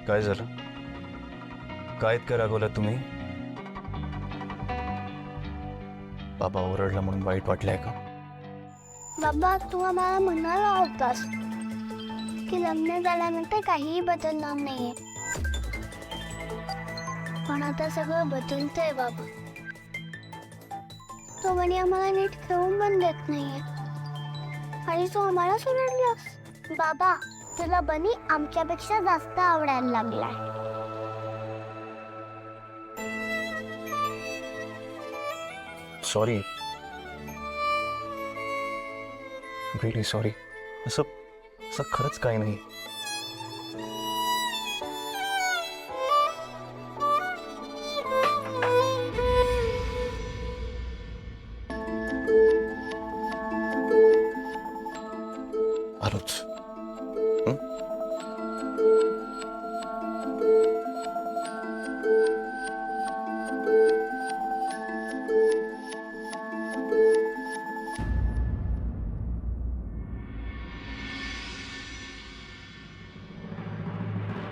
काय झालं? काय इतकं रागवलं तुम्ही? बाबा ओरडला म्हणून वाईट वाटलंय का? बाबा तू आम्हाला म्हणाला होतास की लग्न झाल्यानंतर काहीही बदलणार नाहीये, पण आता सगळं बदलतंय बाबा. तो म्हणे आम्हाला नीट खेळून पण देत नाहीये आणि तू आम्हाला सोडलास. बाबा तुला बनी आमच्यापेक्षा जास्त आवडायला लागलाय. Sorry, really sorry. असं असं खरंच काही नाही. आलोच.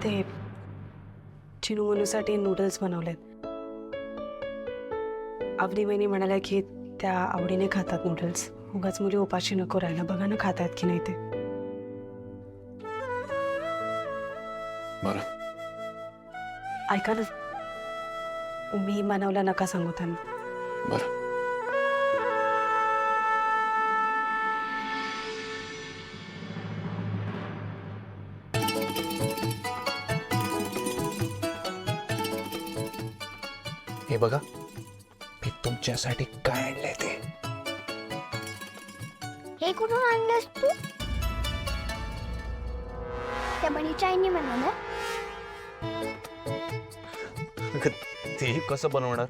ते चिनू मनूसाठी नूडल्स बनवलेत. आवडी वहिनी म्हणाल्या की त्या आवडीने खातात नूडल्स. उगाच मुली उपाशी नको राहायला. बघा ना खातात की नाही ते. बरं, ऐका ना, मी बनवला नका सांगू त्यांना. बरं. हे बघा, मी तुमच्यासाठी काय आणलंय ते. हे कुठून आणलंस तू? त्या बनीच्या आईने बनवलं. ते कसं बनवणार?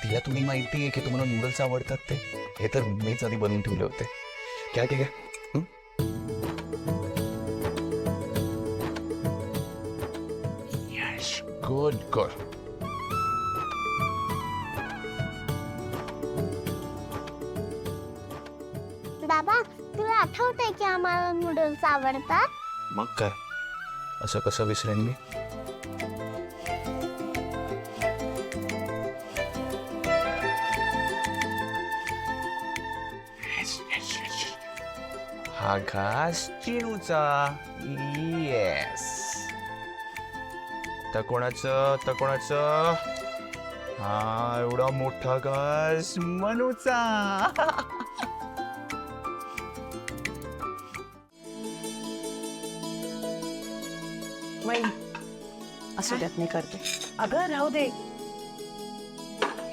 तिला तुम्ही माहिती आहे की तुम्हाला नूडल्स आवडतात ते. हे तर मीच आधी बनवून ठेवले होते. क्या क्या क्या? Yes, good good. बाबा तुला आठवतंय की आम्हाला नूडल्स आवडतात? मग काय, असं कसं विसरेन मी? हा घास चिनूचा. येस. तर कोणाचं? हा एवढा मोठा घास मनूचा. वहिनी असू द्यात, मी करते. अगं राहू दे.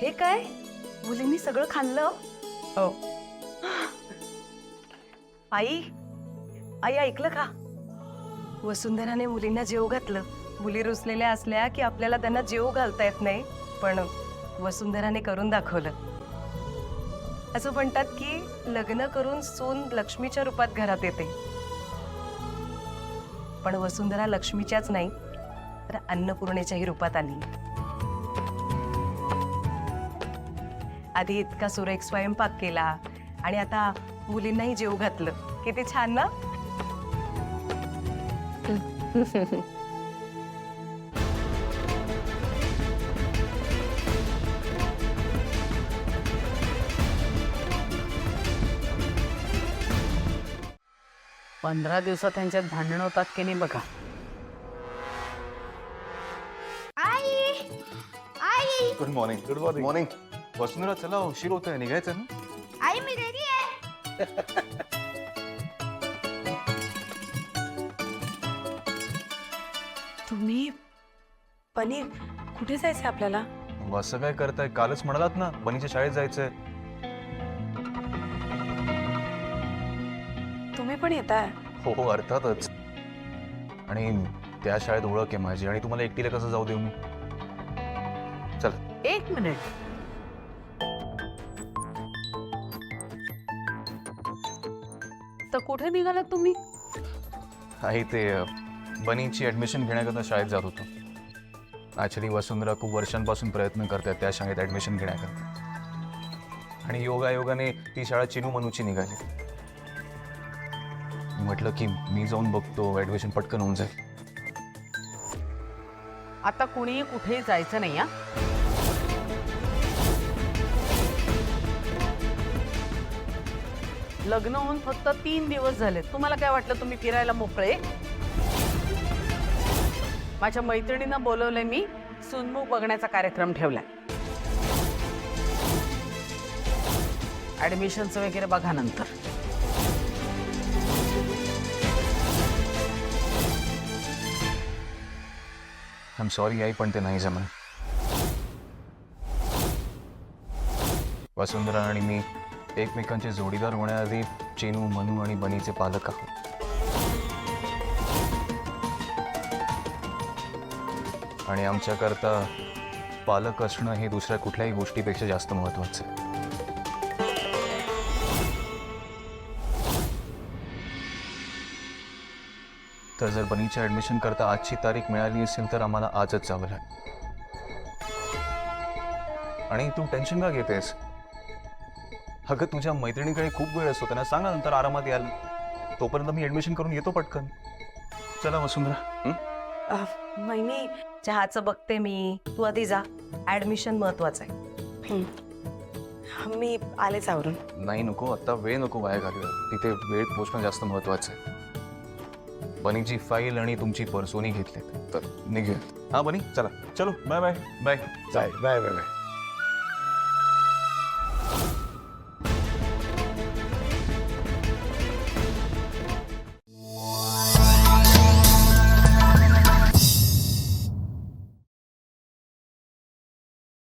हे काय, मुलींनी सगळं खाल्लं? हो. आई आई ऐकलं का? वसुंधराने मुलींना जेव घातलं. मुली रुसलेल्या असल्या की आपल्याला त्यांना जेव घालता येत नाही, पण वसुंधराने करून दाखवलं. असं म्हणतात की लग्न करून सून लक्ष्मीच्या रूपात घरात येते, पण वसुंधरा लक्ष्मीच्याच नाही तर अन्नपूर्णेच्याही रूपात आली. आधी इतका सुरेख स्वयंपाक केला आणि आता मुलींनाही जेव घातलं. किती छान ना? पंधरा दिवसात त्यांच्यात भांडण होतात की नाही बघा. आई आई good morning. Good morning. Morning. Vasundhara चला, उशीर होतोय, निघायचं ना? आई मी रेडी आहे. तुम्ही पनीर, कुठे जायचंय आपल्याला? असं काय करताय? कालच म्हणालात ना बनीच्या शाळेत जायचंय. तुम्ही पण येताय? हो अर्थातच. आणि त्या शाळेत ओळख आहे माझी, आणि तुम्हाला एकटीला कसं जाऊ देऊ मी? चला. एक मिनिट, तर कुठे निघालात तुम्ही? आई ते बनीची ऍडमिशन घेण्याकरता शाळेत जात होतो. ऍक्च्युली वसुंधरा खूप वर्षांपासून प्रयत्न करतात त्या शाळेत ऍडमिशन घेण्याकरता, आणि योगायोगाने ती शाळा चिनू मनूची निघाली. म्हटलं की मी जाऊन बघतो, ऍडमिशन पटकन होऊन जाईल. आता कुणीही कुठेही जायचं नाही. लग्न होऊन फक्त 3 दिवस झाले. तुम्हाला काय वाटलं तुम्ही फिरायला मोकळे? माझ्या मैत्रिणींना बोलवलंय मी. सुनमुख बघण्याचा कार्यक्रम ठेवलाय. ऍडमिशनचं वगैरे बघा नंतर. आय एम सॉरी आई, पण ते नाही जमणार. वसुंधरा आणि मी एकमेकांचे जोडीदार होण्याआधी चेनू, मनू आणि बनीचे पालक आहोत. आणि आमच्याकरता पालक असणं हे दुसऱ्या कुठल्याही गोष्टीपेक्षा जास्त महत्वाचं आहे. तर जर बनीच्या ऍडमिशन करता आजची तारीख मिळाली असेल तर आम्हाला आजच जावं लागेल. आणि तू टेन्शन का घेतेस? अगं तुझ्या मैत्रिणीकडे खूप वेळ असतो, त्यांना सांगा नंतर आरामात याल. तोपर्यंत मी ऍडमिशन करून येतो पटकन. चला वसुंधरा. महिनी चहाचं बघते मी, तू आधी जा. ऍडमिशन महत्वाचं आहे. मी आलेच आवरून. नाही नको, आता वेळ नको वाया घालूया. तिथे वेळ पोचणं जास्त महत्वाचं आहे. बनीची फाईल आणि तुमची पर्सोनी घेतलीत तर निघूया. हा बनी, चला. चलो, bye bye. Bye bye bye bye bye.